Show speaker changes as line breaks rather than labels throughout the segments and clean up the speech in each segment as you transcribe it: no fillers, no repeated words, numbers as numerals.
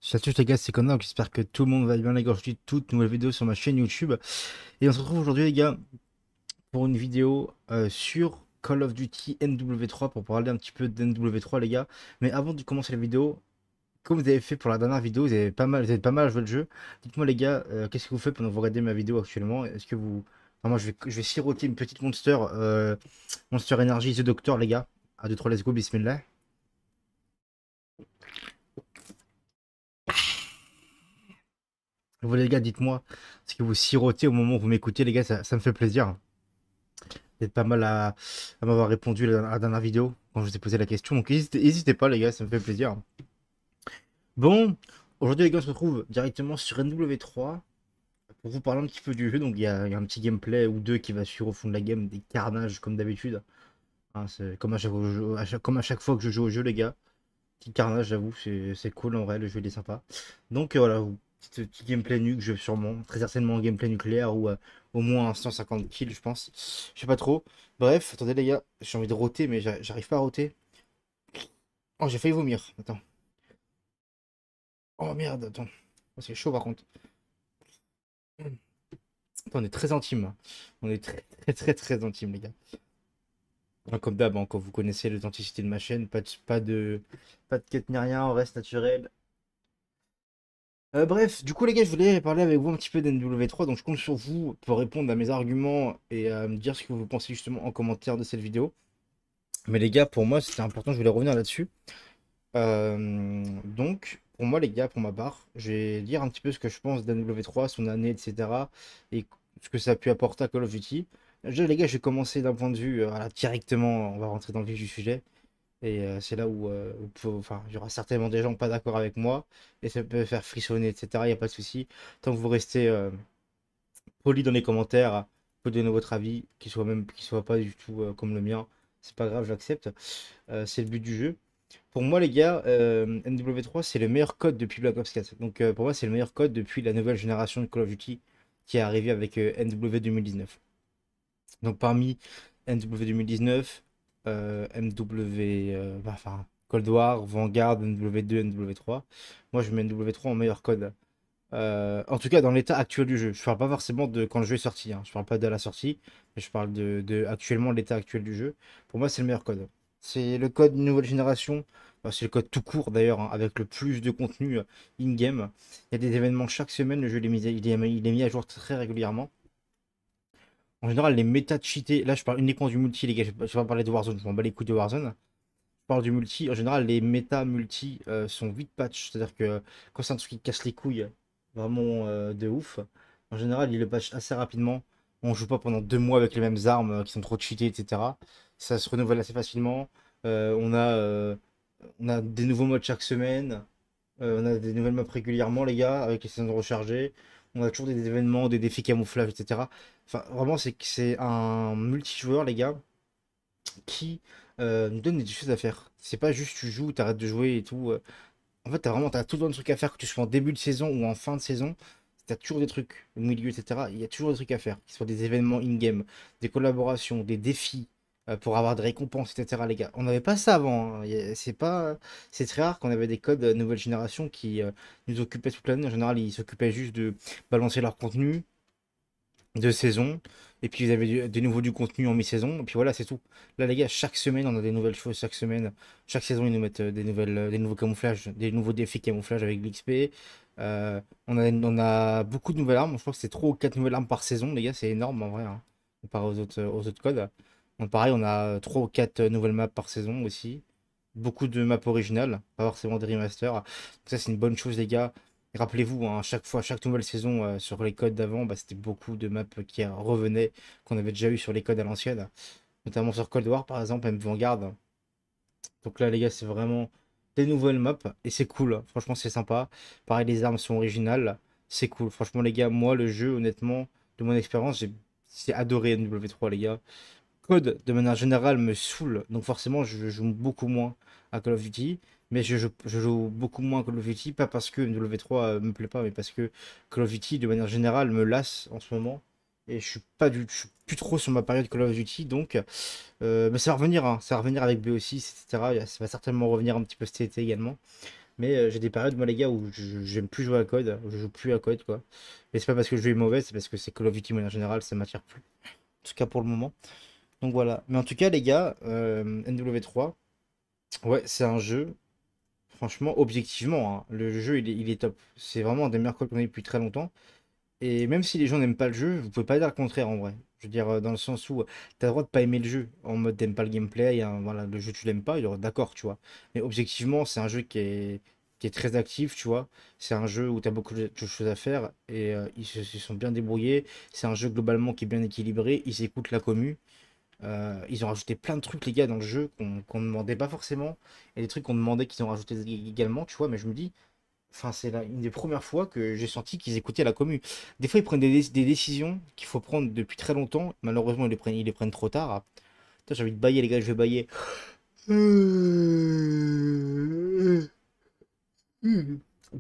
Salut les gars, c'est Connor, j'espère que tout le monde va bien les gars, aujourd'hui toute nouvelle vidéo sur ma chaîne YouTube. Et on se retrouve aujourd'hui les gars pour une vidéo sur Call of Duty NW3 pour parler un petit peu d'NW3 les gars. Mais avant de commencer la vidéo, comme vous avez fait pour la dernière vidéo, vous avez pas mal joué le jeu. Dites-moi les gars, qu'est-ce que vous faites pendant que vous regardez ma vidéo actuellement? Est-ce que vous... Enfin, moi je vais siroter une petite Monster Energy The Doctor les gars. À 2-3 let's go, bismillah. Vous les gars, dites-moi ce que vous sirotez au moment où vous m'écoutez les gars, ça me fait plaisir. Vous êtes pas mal à m'avoir répondu à la dernière vidéo quand je vous ai posé la question. Donc n'hésitez pas les gars, ça me fait plaisir. Bon, aujourd'hui les gars, on se retrouve directement sur NW3 pour vous parler un petit peu du jeu. Donc il y a un petit gameplay ou deux qui va suivre au fond de la game, des carnages comme d'habitude. Hein, c'est comme comme à chaque fois que je joue au jeu les gars. Petit carnage, j'avoue, c'est cool en vrai, le jeu il est sympa. Donc voilà, petit gameplay nuque, je sûrement, très certainement un gameplay nucléaire ou au moins un 150 kills, je pense. Je sais pas trop. Bref, attendez les gars, j'ai envie de roter, mais j'arrive pas à roter. Oh, j'ai failli vomir. Attends. Oh merde, attends. Oh, c'est chaud par contre. Attends, on est très intime, hein. On est très intime, les gars. Hein, comme d'hab, hein, quand vous connaissez l'authenticité de ma chaîne, pas de quête ni rien, on reste naturel. Bref, du coup les gars, je voulais parler avec vous un petit peu d'NW3, donc je compte sur vous pour répondre à mes arguments et à me dire ce que vous pensez justement en commentaire de cette vidéo. Mais les gars, pour moi, c'était important, je voulais revenir là-dessus. Donc, pour moi les gars, pour ma part, je vais dire un petit peu ce que je pense d'NW3, son année, etc. Et ce que ça a pu apporter à Call of Duty. Déjà les gars, je vais commencer d'un point de vue, voilà, directement, on va rentrer dans le vif du sujet. Et c'est là où enfin, il y aura certainement des gens pas d'accord avec moi, et ça peut faire frissonner, etc. Il n'y a pas de souci. Tant que vous restez poli dans les commentaires, vous pouvez donner votre avis, qu'il soit pas du tout comme le mien. C'est pas grave, j'accepte. C'est le but du jeu. Pour moi, les gars, NW3, c'est le meilleur code depuis Black Ops 4. Donc pour moi, c'est le meilleur code depuis la nouvelle génération de Call of Duty qui est arrivée avec NW 2019. Donc parmi NW 2019, MW, enfin Cold War, Vanguard, NW2, NW3, moi je mets NW3 en meilleur code. En tout cas dans l'état actuel du jeu. Je parle pas forcément de quand le jeu est sorti, hein. Je parle pas de la sortie, mais je parle de actuellement l'état actuel du jeu. Pour moi c'est le meilleur code. C'est le code nouvelle génération. C'est le code tout court d'ailleurs, hein, avec le plus de contenu in-game. Il y a des événements chaque semaine, le jeu il est mis à jour très régulièrement. En général, les méta cheatés, là je parle uniquement du multi, les gars, je vais pas parler de Warzone, je m'en bats les couilles de Warzone. Je parle du multi, en général, les méta multi sont vite patch, c'est-à-dire que quand c'est un truc qui casse les couilles, vraiment de ouf, en général, il le patch assez rapidement. On joue pas pendant 2 mois avec les mêmes armes qui sont trop cheatées, etc. Ça se renouvelle assez facilement. Euh, on a, euh, on a des nouveaux modes chaque semaine. On a des nouvelles maps régulièrement, les gars, avec les saisons rechargées. On a toujours des événements, des défis camouflage, etc. Enfin, vraiment, c'est un multijoueur, les gars, qui nous donne des choses à faire. C'est pas juste tu joues, t'arrêtes de jouer et tout. En fait, t'as tout le temps de trucs à faire, que tu sois en début de saison ou en fin de saison. T'as toujours des trucs au milieu, etc. Il y a toujours des trucs à faire, qu'ils soient des événements in-game, des collaborations, des défis pour avoir des récompenses, etc. Les gars, on n'avait pas ça avant, hein. C'est très rare qu'on avait des codes nouvelle génération qui nous occupaient toute l'année. En général, ils s'occupaient juste de balancer leur contenu, de saison. Et puis, vous avez de nouveau du contenu en mi-saison. Et puis voilà, c'est tout. Là, les gars, chaque semaine, on a des nouvelles choses. Chaque semaine, chaque saison, ils nous mettent des nouveaux camouflages, des nouveaux défis camouflage avec l'XP. On a beaucoup de nouvelles armes. Je crois que c'est 3 ou 4 nouvelles armes par saison, les gars. C'est énorme en vrai, hein, comparé aux autres codes. Donc, pareil, on a 3 ou 4 nouvelles maps par saison aussi. Beaucoup de maps originales, pas forcément des remasters. Donc ça, c'est une bonne chose, les gars. Et rappelez-vous, hein, chaque fois, chaque nouvelle saison sur les codes d'avant, bah, c'était beaucoup de maps qui revenaient, qu'on avait déjà eu sur les codes à l'ancienne, notamment sur Cold War par exemple, même Vanguard. Donc là, les gars, c'est vraiment des nouvelles maps et c'est cool. Franchement, c'est sympa. Pareil, les armes sont originales, c'est cool. Franchement, les gars, moi, le jeu, honnêtement, de mon expérience, j'ai adoré NW3, les gars. Code, de manière générale, me saoule. Donc forcément, je joue beaucoup moins à Call of Duty. Mais je joue beaucoup moins à Call of Duty, pas parce que MW3 me plaît pas, mais parce que Call of Duty, de manière générale, me lasse en ce moment. Et je suis plus trop sur ma période Call of Duty. Donc, mais ça va revenir, hein, ça va revenir avec BO6, etc. Ça va certainement revenir un petit peu cet été également. Mais j'ai des périodes, moi, les gars, où j'aime plus jouer à code, où je joue plus à code, quoi. Mais c'est pas parce que le jeu est mauvais, c'est parce que c'est Call of Duty, mais en général, ça m'attire plus. En tout cas, pour le moment. Donc voilà. Mais en tout cas, les gars, NW3, ouais, c'est un jeu, franchement, objectivement, hein, le jeu, il est top. C'est vraiment un des meilleurs codes qu'on a eu depuis très longtemps. Et même si les gens n'aiment pas le jeu, vous pouvez pas dire le contraire en vrai. Je veux dire, dans le sens où t'as le droit de pas aimer le jeu, en mode t'aimes pas le gameplay, hein, voilà, le jeu tu l'aimes pas, il est d'accord, tu vois. Mais objectivement, c'est un jeu qui est très actif, tu vois. C'est un jeu où t'as beaucoup de choses à faire et ils se sont bien débrouillés. C'est un jeu globalement qui est bien équilibré, ils écoutent la commu. Ils ont rajouté plein de trucs, les gars, dans le jeu qu'on ne demandait pas forcément. Et des trucs qu'on demandait qu'ils ont rajouté également, tu vois. Mais je me dis, enfin, c'est une des premières fois que j'ai senti qu'ils écoutaient la commu. Des fois, ils prennent des décisions qu'il faut prendre depuis très longtemps. Malheureusement, ils les prennent trop tard. Putain, j'ai envie de bailler, les gars, je vais bailler.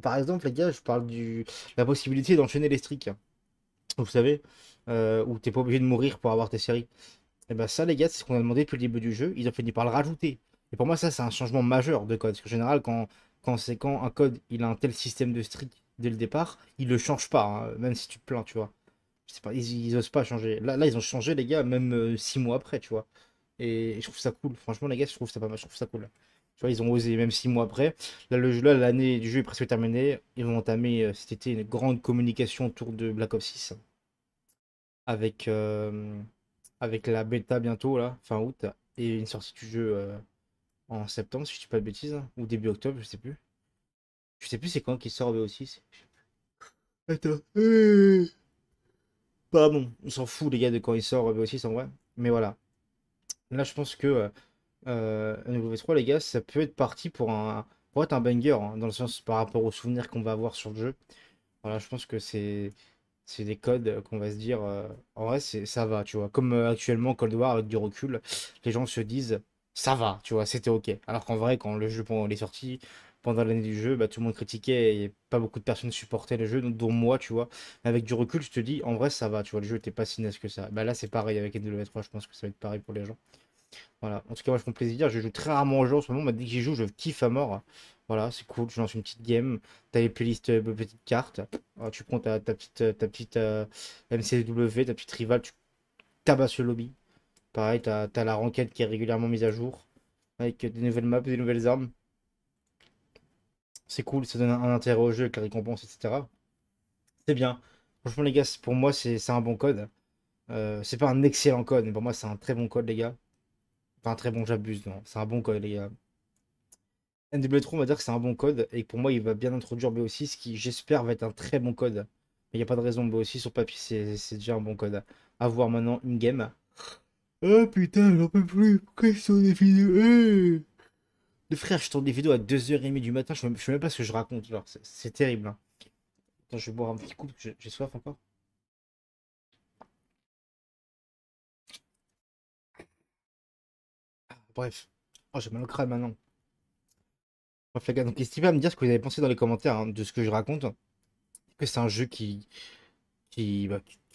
Par exemple, les gars, je parle la possibilité d'enchaîner les streaks. Vous savez, où t'es pas obligé de mourir pour avoir tes séries. Et ben ça, les gars, c'est ce qu'on a demandé depuis le début du jeu. Ils ont fini par le rajouter. Et pour moi, ça, c'est un changement majeur de code. Parce qu'en général, quand un code il a un tel système de streak dès le départ, il le change pas, hein, même si tu te plains, tu vois. Je sais pas, ils osent pas changer. Là, ils ont changé, les gars, même 6 mois après, tu vois. Et je trouve ça cool. Franchement, les gars, je trouve ça pas mal. Je trouve ça cool. Tu vois, ils ont osé, même 6 mois après. Là, l'année du jeu est presque terminée. Ils vont entamer cet été une grande communication autour de Black Ops 6 avec, avec la bêta bientôt, là, fin août, et une sortie du jeu en septembre, si je dis pas de bêtises, ou début octobre, je sais plus. Je sais plus c'est quand qui sort BO6. Attends. Pardon, on s'en fout les gars de quand il sort BO6 en vrai. Mais voilà. Là je pense que NW3 les gars, ça peut être parti pour être un banger, hein, dans le sens par rapport aux souvenirs qu'on va avoir sur le jeu. Voilà, je pense que c'est des codes qu'on va se dire. En vrai, ça va, tu vois. Comme actuellement, Cold War, avec du recul, les gens se disent ça va, tu vois, c'était ok. Alors qu'en vrai, quand le jeu pendant les sorties, pendant l'année du jeu, bah, tout le monde critiquait et pas beaucoup de personnes supportaient le jeu, dont moi, tu vois. Mais avec du recul, je te dis, en vrai, ça va, tu vois. Le jeu était pas si naze que ça. Bah là, c'est pareil avec NW3, je pense que ça va être pareil pour les gens. Voilà. En tout cas, moi, je prends plaisir. Je joue très rarement au jeu en ce moment. Mais dès que j'y joue, je kiffe à mort. Voilà, c'est cool. Je lance une petite game. T'as les playlists, petites cartes. Alors, tu prends ta petite MCW, ta petite rivale. Tu tabasses le lobby. Pareil, t'as la ranked qui est régulièrement mise à jour. Avec des nouvelles maps, des nouvelles armes. C'est cool. Ça donne un intérêt au jeu avec les récompenses, etc. C'est bien. Franchement, les gars, pour moi, c'est un bon code. C'est pas un excellent code, mais pour moi, c'est un très bon code, les gars. Enfin, un très bon, j'abuse, non. C'est un bon code, les gars. NW3, on va dire que c'est un bon code et que pour moi, il va bien introduire BO6, qui j'espère va être un très bon code. Mais il n'y a pas de raison, BO6 sur papier, c'est déjà un bon code. À voir maintenant in-game. Oh putain, j'en peux plus. Pourquoi je tourne des vidéos? Le frère, je tourne des vidéos à 2h30 du matin, je sais même pas ce que je raconte. Genre, c'est terrible, hein. Attends, je vais boire un petit coup, parce que j'ai soif encore. Bref. Oh, j'ai mal au crâne maintenant. Bref, les gars, donc n'hésitez pas à me dire ce que vous avez pensé dans les commentaires, hein, de ce que je raconte. Est-ce que c'est un jeu qui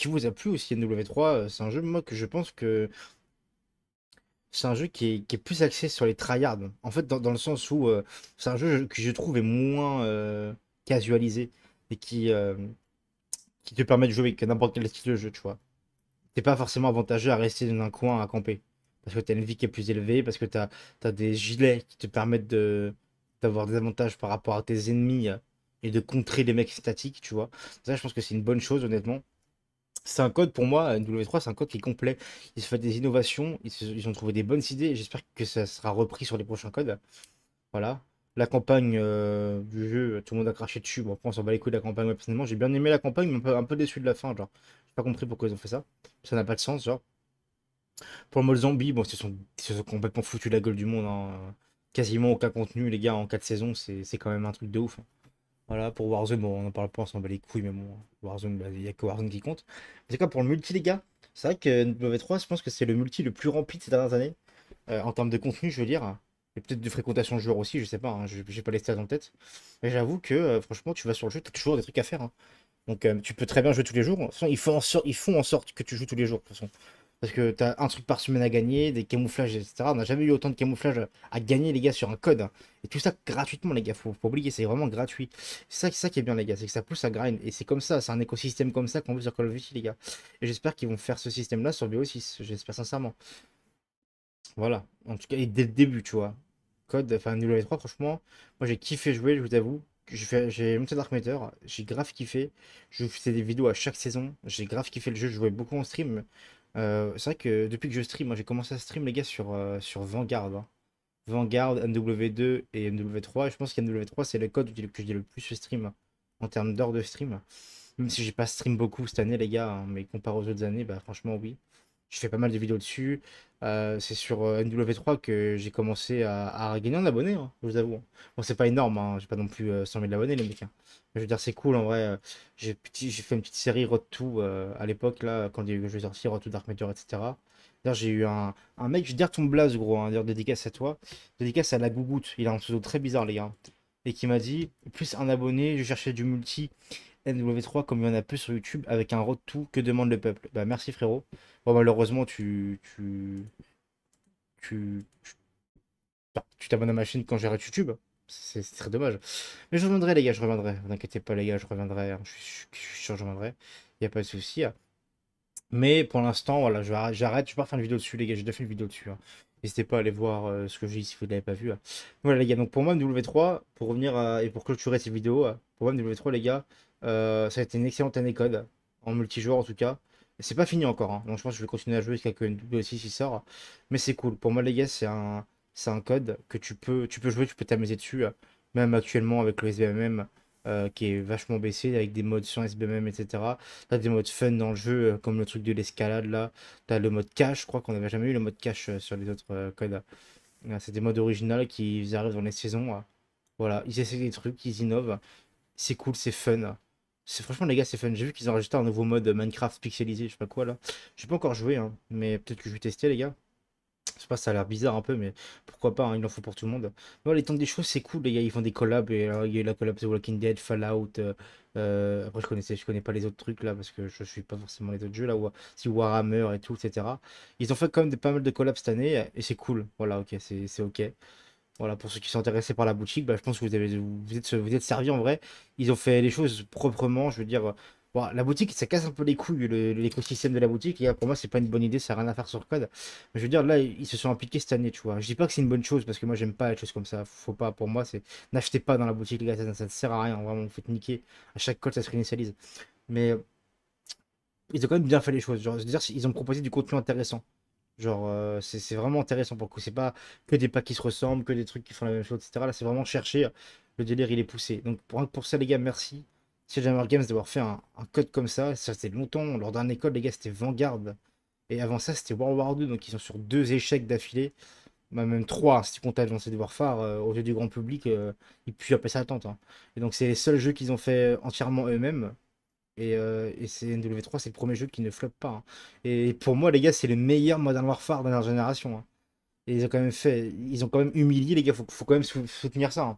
vous a plu aussi, NW3? C'est un jeu, moi, que je pense que c'est un jeu qui est plus axé sur les tryhards. En fait, dans le sens où c'est un jeu que je trouve est moins casualisé et qui te permet de jouer avec n'importe quel style de jeu, tu vois. T'es pas forcément avantageux à rester dans un coin à camper. Parce que t'as une vie qui est plus élevée, parce que t'as des gilets qui te permettent d'avoir des avantages par rapport à tes ennemis et de contrer les mecs statiques, tu vois. Ça, je pense que c'est une bonne chose, honnêtement. C'est un code pour moi, W3, c'est un code qui est complet. Ils se font des innovations, ils ont trouvé des bonnes idées et j'espère que ça sera repris sur les prochains codes. Voilà. La campagne du jeu, tout le monde a craché dessus. Bon, après, on s'en bat les couilles de la campagne. Moi, personnellement, j'ai bien aimé la campagne, mais un peu déçu de la fin. Genre, j'ai pas compris pourquoi ils ont fait ça. Ça n'a pas de sens, genre. Pour le mode zombie, bon, ils se sont complètement foutus la gueule du monde, hein. Quasiment aucun contenu, les gars, en 4 saisons, c'est quand même un truc de ouf, hein. Voilà, pour Warzone, bon, on en parle pas, on s'en bat les couilles, mais bon, Warzone, bah, il y a que Warzone qui compte. En tout cas, pour le multi, les gars, c'est vrai que W3, je pense que c'est le multi le plus rempli de ces dernières années, en termes de contenu, je veux dire, et peut-être de fréquentation de joueurs aussi, je sais pas, hein, j'ai pas les stats en tête. Mais j'avoue que, franchement, tu vas sur le jeu, t'as toujours des trucs à faire, hein. Donc, tu peux très bien jouer tous les jours. De toute façon, ils font en sorte que tu joues tous les jours, de toute façon. Parce que t'as un truc par semaine à gagner, des camouflages, etc. On n'a jamais eu autant de camouflages à gagner, les gars, sur un code. Et tout ça gratuitement, les gars. Faut pas oublier, c'est vraiment gratuit. C'est ça qui est bien, les gars. C'est que ça pousse à grind. Et c'est comme ça, c'est un écosystème comme ça qu'on veut sur Call of Duty, les gars. Et j'espère qu'ils vont faire ce système-là sur BO6. J'espère sincèrement. Voilà. En tout cas, et dès le début, tu vois. Code, enfin, WW3, franchement, moi j'ai kiffé jouer, je vous avoue. J'ai monté Dark Matter, j'ai grave kiffé. Je faisais des vidéos à chaque saison. J'ai grave kiffé le jeu, je jouais beaucoup en stream. C'est vrai que depuis que je stream, moi j'ai commencé à stream, les gars, sur Vanguard, hein. Vanguard, MW2 et MW3. Et je pense qu'MW3, c'est le code que j'ai le plus stream en termes d'heures de stream. Même si j'ai pas stream beaucoup cette année, les gars, hein, mais comparé aux autres années, bah franchement, oui. Je fais pas mal de vidéos dessus. C'est sur NW3 que j'ai commencé à gagner en abonnés, hein, je vous avoue, hein. Bon, c'est pas énorme, hein, j'ai pas non plus 100 000 abonnés, les mecs, hein. Mais je veux dire, c'est cool en vrai. J'ai fait une petite série Road to à l'époque, là, quand il y a eu le jeu sorti, Road to Dark Matter, etc. D'ailleurs, j'ai eu un mec, je veux dire ton blaze, gros, hein, d'ailleurs, dédicace à toi. Dédicace à la Gougoute, il a un pseudo très bizarre, les gars. Et qui m'a dit, plus un abonné, je cherchais du multi. NW3 comme il y en a peu sur YouTube avec un road to que demande le peuple. Bah merci frérot. Bon malheureusement tu bah, tu t'abonnes à ma chaîne quand j'arrête YouTube. C'est très dommage. Mais je reviendrai les gars, je reviendrai. Vous inquiétez pas les gars, je reviendrai, hein. Je suis sûr que je reviendrai. Il n'y a pas de souci, hein. Mais pour l'instant, voilà, j'arrête, je vais pas faire une vidéo dessus les gars, j'ai déjà fait une vidéo dessus, hein. N'hésitez pas à aller voir ce que je dis si vous ne l'avez pas vu, hein. Voilà les gars, donc pour moi MW3, pour revenir et pour clôturer cette vidéo, pour moi MW3 les gars, ça a été une excellente année code, en multijoueur en tout cas. Et c'est pas fini encore, hein. Donc je pense que je vais continuer à jouer jusqu'à que MW6 il sort. Mais c'est cool. Pour moi les gars, c'est un code que tu peux jouer, tu peux t'amuser dessus, même actuellement avec le SBMM qui est vachement baissé, avec des modes sans SBMM, etc. T'as des modes fun dans le jeu, comme le truc de l'escalade là. T'as le mode cache, je crois qu'on n'avait jamais eu le mode cache sur les autres codes. C'est des modes originaux qui arrivent dans les saisons. Voilà, ils essaient des trucs, ils innovent. C'est cool, c'est fun. C'est franchement les gars, c'est fun. J'ai vu qu'ils ont rajouté un nouveau mode Minecraft pixelisé, je sais pas quoi là. J'ai pas encore joué, hein, mais peut-être que je vais tester les gars. Je sais pas, ça a l'air bizarre un peu, mais pourquoi pas, hein, il en faut pour tout le monde. Voilà, les temps des choses, c'est cool, les gars, ils font des collabs, et il y a eu la collab The Walking Dead, Fallout, après je connais pas les autres trucs là, parce que je suis pas forcément les autres jeux là, si Warhammer et tout, etc. Ils ont fait quand même pas mal de collabs cette année, et c'est cool, voilà, ok, c'est ok. Voilà, pour ceux qui sont intéressés par la boutique, bah, je pense que vous êtes servis en vrai. Ils ont fait les choses proprement, je veux dire. Bon, la boutique, ça casse un peu les couilles, l'écosystème de la boutique. Et pour moi, c'est pas une bonne idée, ça n'a rien à faire sur code. Mais je veux dire, là, ils se sont impliqués cette année, tu vois. Je dis pas que c'est une bonne chose, parce que moi, j'aime pas les choses comme ça. Faut pas, pour moi, c'est. N'achetez pas dans la boutique, les gars, ça ne sert à rien. Vraiment, vous faites niquer. À chaque code, ça se réinitialise. Mais ils ont quand même bien fait les choses. Genre, je veux dire, ils ont proposé du contenu intéressant. Genre, c'est vraiment intéressant pour le coup. C'est pas que des packs qui se ressemblent, que des trucs qui font la même chose, etc. Là, c'est vraiment cherché. Le délire, il est poussé. Donc, pour ça, les gars, merci. Jammer Games d'avoir fait un code comme ça. Ça faisait longtemps. Leur dernier code, les gars, c'était Vanguard. Et avant ça, c'était World War 2. Donc, ils sont sur deux échecs d'affilée. Bah, même trois, hein, si tu comptes Advanced Warfare. Aux yeux du grand public, ils puissent appeler ça attente, hein. Et donc, c'est les seuls jeux qu'ils ont fait entièrement eux-mêmes. Et c'est NW3, c'est le premier jeu qui ne floppe pas, hein. Et pour moi, les gars, c'est le meilleur Modern Warfare de la génération, hein. Et ils ont quand même humilié, les gars, faut quand même soutenir ça, hein.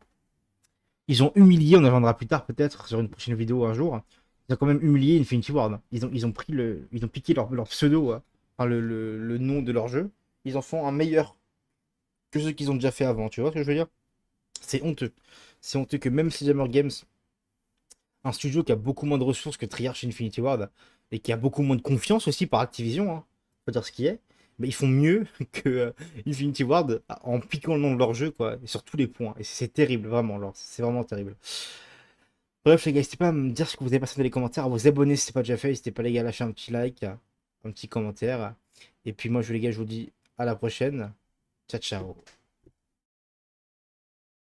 Ils ont humilié, on en reviendra plus tard peut-être sur une prochaine vidéo un jour. Ils ont quand même humilié Infinity Ward, hein. Ils ont piqué leur pseudo, enfin, le nom de leur jeu. Ils en font un meilleur que ceux qu'ils ont déjà fait avant, tu vois ce que je veux dire? C'est honteux. C'est honteux que même si Jammer Games, un studio qui a beaucoup moins de ressources que Treyarch et Infinity Ward et qui a beaucoup moins de confiance aussi par Activision, hein, faut dire ce qui est, mais ils font mieux que Infinity Ward en piquant le nom de leur jeu, quoi, et sur tous les points. Et c'est terrible, vraiment, alors, c'est vraiment terrible. Bref, les gars, n'hésitez pas à me dire ce que vous avez passé dans les commentaires, à vous abonner si ce n'est pas déjà fait, n'hésitez pas, les gars, à lâcher un petit like, un petit commentaire. Et puis moi, les gars, je vous dis à la prochaine. Ciao, ciao.